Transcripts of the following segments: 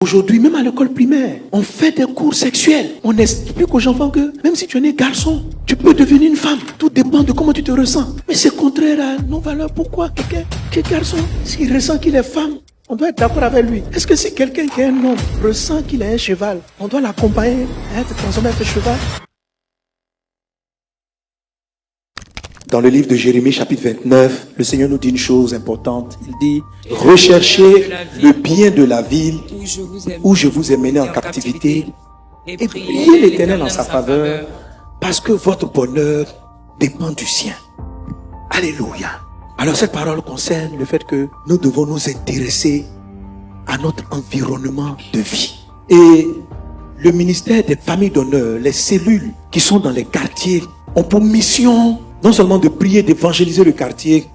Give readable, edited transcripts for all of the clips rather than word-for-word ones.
Aujourd'hui, même à l'école primaire, on fait des cours sexuels. On explique aux enfants que même si tu es né garçon, tu peux devenir une femme. Tout dépend de comment tu te ressens. Mais c'est contraire à nos valeurs. Pourquoi quelqu'un qui est garçon, s'il ressent qu'il est femme, on doit être d'accord avec lui. Est-ce que si quelqu'un qui est un homme ressent qu'il est un cheval, on doit l'accompagner à être transformé en cheval? Dans le livre de Jérémie, chapitre 29, le Seigneur nous dit une chose importante. Il dit, recherchez le bien de la ville où je vous ai mené en captivité et priez l'Éternel en sa faveur parce que votre bonheur dépend du sien. Alléluia. Alors cette parole concerne le fait que nous devons nous intéresser à notre environnement de vie. Et le ministère des familles d'honneur, les cellules qui sont dans les quartiers ont pour mission non seulement de prier, d'évangéliser le quartier,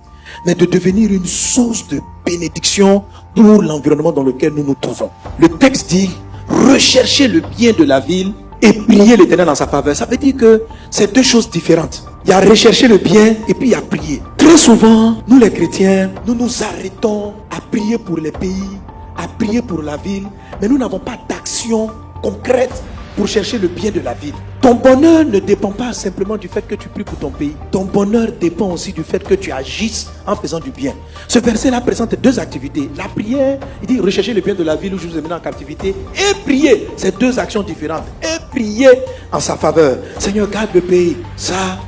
mais de devenir une source de bénédiction pour l'environnement dans lequel nous nous trouvons. Le texte dit, recherchez le bien de la ville et priez l'Éternel en sa faveur. Ça veut dire que c'est deux choses différentes. Il y a rechercher le bien et puis il y a prier. Très souvent, nous les chrétiens, nous nous arrêtons à prier pour les pays, à prier pour la ville, mais nous n'avons pas d'action concrète pour chercher le bien de la ville. Ton bonheur ne dépend pas simplement du fait que tu pries pour ton pays. Ton bonheur dépend aussi du fait que tu agisses en faisant du bien. Ce verset-là présente deux activités. La prière, il dit rechercher le bien de la ville où je vous ai mené en captivité et prier. C'est deux actions différentes. Et prier en sa faveur. Seigneur, garde le pays. Ça,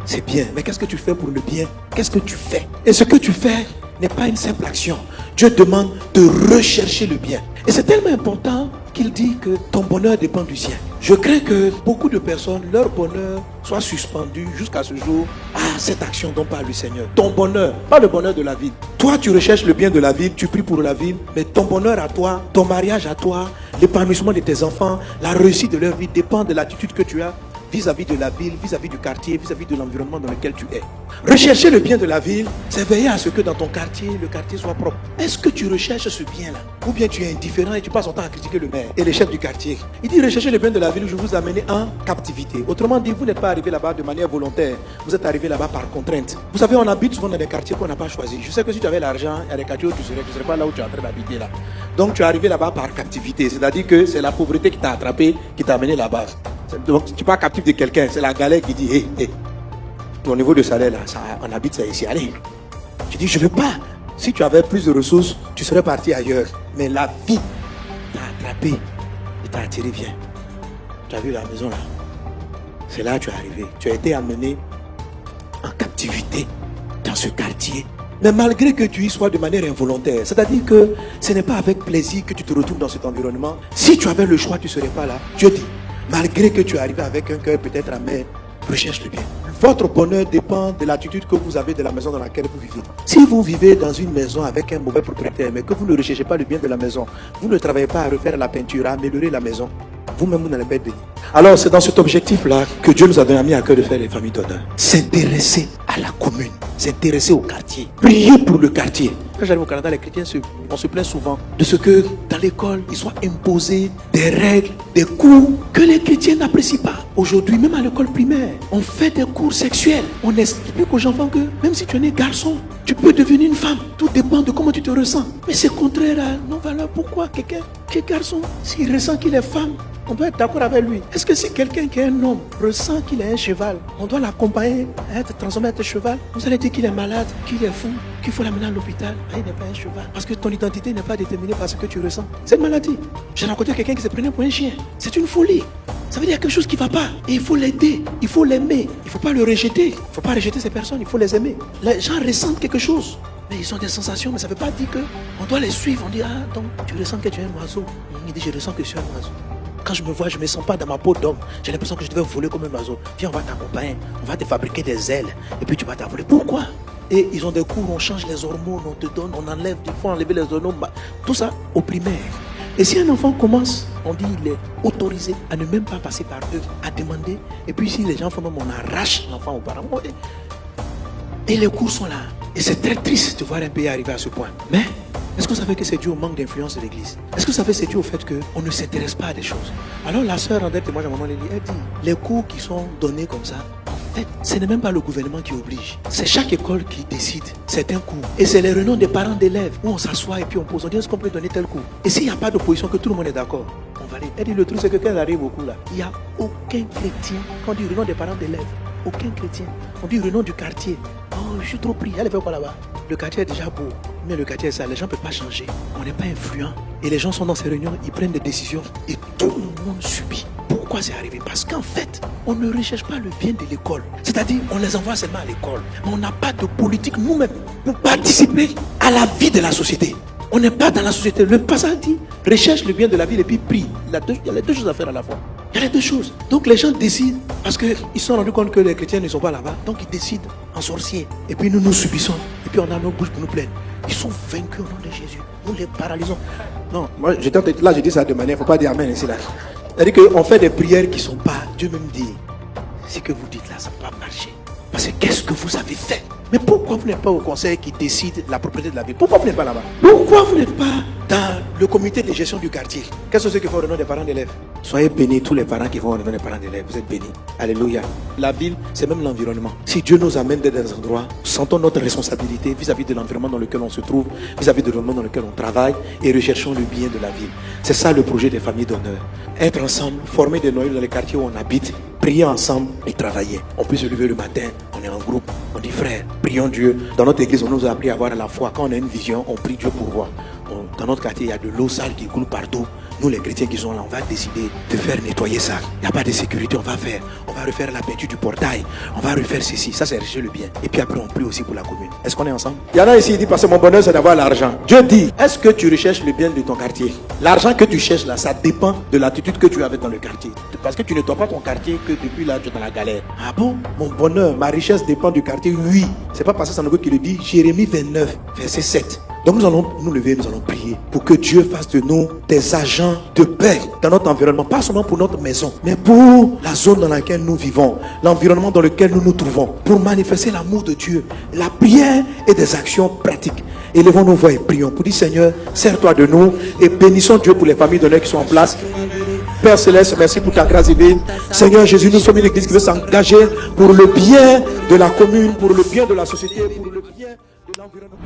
c'est bien. Mais qu'est-ce que tu fais pour le bien? Qu'est-ce que tu fais? Et ce que tu fais n'est pas une simple action. Dieu demande de rechercher le bien. Et c'est tellement important qu'il dit que ton bonheur dépend du sien. Je crains que beaucoup de personnes, leur bonheur soit suspendu jusqu'à ce jour à cette action dont parle le Seigneur. Ton bonheur, pas le bonheur de la ville. Toi, tu recherches le bien de la ville, tu pries pour la ville, mais ton bonheur à toi, ton mariage à toi, l'épanouissement de tes enfants, la réussite de leur vie dépend de l'attitude que tu as vis-à-vis de la ville, vis-à-vis du quartier, vis-à-vis de l'environnement dans lequel tu es. Rechercher le bien de la ville, c'est veiller à ce que dans ton quartier, le quartier soit propre. Est-ce que tu recherches ce bien-là? Ou bien tu es indifférent et tu passes ton temps à critiquer le maire et les chefs du quartier? Il dit rechercher le bien de la ville où je vous ai amené en captivité. Autrement dit, vous n'êtes pas arrivé là-bas de manière volontaire. Vous êtes arrivé là-bas par contrainte. Vous savez, on habite souvent dans des quartiers qu'on n'a pas choisis. Je sais que si tu avais l'argent, il y a des quartiers où tu serais pas là où tu es en train d'habiter là. Donc tu es arrivé là-bas par captivité. C'est-à-dire que c'est la pauvreté qui t'a attrapé, qui t'a amené là-bas. Donc tu n'es pas captif de quelqu'un, c'est la galère qui dit hey, ton niveau de salaire là, ça, on habite ça ici, allez. Tu dis je ne veux pas. Si tu avais plus de ressources, tu serais parti ailleurs. Mais la vie t'a attrapé et t'a attiré, viens. Tu as vu la maison là? C'est là que tu es arrivé. Tu as été amené en captivité dans ce quartier. Mais malgré que tu y sois de manière involontaire, c'est-à-dire que ce n'est pas avec plaisir que tu te retrouves dans cet environnement. Si tu avais le choix, tu ne serais pas là. Dieu dit, malgré que tu es arrivé avec un cœur peut-être amer, recherche le bien. Votre bonheur dépend de l'attitude que vous avez de la maison dans laquelle vous vivez. Si vous vivez dans une maison avec un mauvais propriétaire, mais que vous ne recherchez pas le bien de la maison, vous ne travaillez pas à refaire la peinture, à améliorer la maison, vous-même vous n'allez pas être béni. Alors c'est dans cet objectif-là que Dieu nous a donné à cœur de faire les familles d'honneur. S'intéresser à la commune, s'intéresser au quartier, prier pour le quartier. Quand j'arrive au Canada, les chrétiens, on se plaint souvent de ce que dans l'école, il soit imposé des règles, des cours que les chrétiens n'apprécient pas. Aujourd'hui, même à l'école primaire, on fait des cours sexuels. On explique aux enfants que même si tu es né garçon, tu peux devenir une femme. Tout dépend de comment tu te ressens. Mais c'est contraire à nos valeurs. Pourquoi quelqu'un qui est garçon, s'il ressent qu'il est femme, on doit être d'accord avec lui. Est-ce que si quelqu'un qui est un homme ressent qu'il est un cheval, on doit l'accompagner à être transformé en cheval? Vous allez dire qu'il est malade, qu'il est fou, qu'il faut l'amener à l'hôpital. Il n'est pas un cheval. Parce que ton identité n'est pas déterminée par ce que tu ressens. C'est une maladie. J'ai rencontré quelqu'un qui se prenait pour un chien. C'est une folie. Ça veut dire quelque chose qui ne va pas. Et il faut l'aider, il faut l'aimer. Il ne faut pas le rejeter. Il ne faut pas rejeter ces personnes, il faut les aimer. Les gens ressentent quelque chose. Mais ils ont des sensations, mais ça ne veut pas dire qu'on doit les suivre. On dit, ah, donc tu ressens que tu es un oiseau. Il dit, je ressens que je suis un oiseau. Quand je me vois, je ne me sens pas dans ma peau d'homme. J'ai l'impression que je devais voler comme un oiseau. Viens, on va t'accompagner. On va te fabriquer des ailes. Et puis tu vas t'envoler. Pourquoi? Et ils ont des cours, on change les hormones, on te donne, on enlève, il faut enlever les hormones. Tout ça au primaire. Et si un enfant commence, on dit il est autorisé à ne même pas passer par eux, à demander. Et puis si les gens font même, on arrache l'enfant aux parents. Et les cours sont là. Et c'est très triste de voir un pays arriver à ce point. Mais est-ce que vous savez que c'est dû au manque d'influence de l'église? Est-ce que vous savez que c'est dû au fait qu'on ne s'intéresse pas à des choses? Alors la sœur en témoignage à un moment, elle dit, les cours qui sont donnés comme ça, on fait, ce n'est même pas le gouvernement qui oblige. C'est chaque école qui décide certains cours. Et c'est les réunions des parents d'élèves où on s'assoit et puis on pose, on dit est-ce qu'on peut donner tel cours. Et s'il n'y a pas d'opposition, que tout le monde est d'accord, on valide. Elle dit le truc c'est que quand elle arrive au cours là, il n'y a aucun chrétien. Quand on dit réunion des parents d'élèves, aucun chrétien. On dit réunion du quartier. Oh, je suis trop pris. Elle fait quoi là-bas? Le quartier est déjà beau, mais le quartier est ça. Les gens ne peuvent pas changer. On n'est pas influent. Et les gens sont dans ces réunions, ils prennent des décisions et tout le monde subit. Pourquoi c'est arrivé? Parce qu'en fait, on ne recherche pas le bien de l'école. C'est-à-dire, on les envoie seulement à l'école. Mais on n'a pas de politique nous-mêmes pour participer à la vie de la société. On n'est pas dans la société. Le passage dit, recherche le bien de la ville et puis prie. Il y a les deux choses à faire à la fois. Il y a les deux choses. Donc les gens décident, parce qu'ils se sont rendus compte que les chrétiens ne sont pas là-bas. Donc ils décident en sorcier. Et puis nous subissons. Et puis on a nos bouches pour nous plaindre. Ils sont vaincus au nom de Jésus. Nous les paralysons. Non, moi là je dis ça de manière, il ne faut pas dire amen ici là. C'est-à-dire qu'on fait des prières qui ne sont pas, Dieu même dit, ce que vous dites là, ça ne va pas marcher. Parce que qu'est-ce que vous avez fait? Mais pourquoi vous n'êtes pas au conseil qui décide la propriété de la ville? Pourquoi vous n'êtes pas là-bas? Pourquoi vous n'êtes pas dans le comité de gestion du quartier? Quels sont ceux qui font le nom des parents d'élèves? Soyez bénis, tous les parents qui font le nom des parents d'élèves. Vous êtes bénis. Alléluia. La ville, c'est même l'environnement. Si Dieu nous amène dans des endroits, sentons notre responsabilité vis-à-vis de l'environnement dans lequel on se trouve, vis-à-vis de l'environnement dans lequel on travaille et recherchons le bien de la ville. C'est ça le projet des familles d'honneur. Être ensemble, former des noyaux dans les quartiers où on habite, prier ensemble et travailler. On peut se lever le matin, on est en groupe, on dit frère, prions Dieu. Dans notre église, on nous a appris à avoir la foi. Quand on a une vision, on prie Dieu pour voir. Dans notre quartier, il y a de l'eau sale qui coule partout. Nous, les chrétiens qui sont là, on va décider de faire nettoyer ça. Il n'y a pas de sécurité, on va refaire la peinture du portail. On va refaire ceci. Ça, c'est rechercher le bien. Et puis après, on prie aussi pour la commune. Est-ce qu'on est ensemble? Il y en a ici, il dit, parce que mon bonheur, c'est d'avoir l'argent. Dieu dit, est-ce que tu recherches le bien de ton quartier? L'argent que tu cherches là, ça dépend de l'attitude que tu as dans le quartier. Parce que tu ne nettoies pas ton quartier que depuis là, tu es dans la galère. Ah bon? Mon bonheur, ma richesse dépend du quartier? Oui. C'est pas parce que c'est un qui le dit, Jérémie 29, verset 7. Donc nous allons nous lever, nous allons prier pour que Dieu fasse de nous des agents de paix dans notre environnement, pas seulement pour notre maison, mais pour la zone dans laquelle nous vivons, l'environnement dans lequel nous nous trouvons, pour manifester l'amour de Dieu, la prière et des actions pratiques. Élevons nos voix et prions pour dire Seigneur, sers-toi de nous et bénissons Dieu pour les familles d'honneur qui sont en place. Père Céleste, merci pour ta grâce divine. Seigneur Jésus, nous sommes une église qui veut s'engager pour le bien de la commune, pour le bien de la société, pour le bien de l'environnement.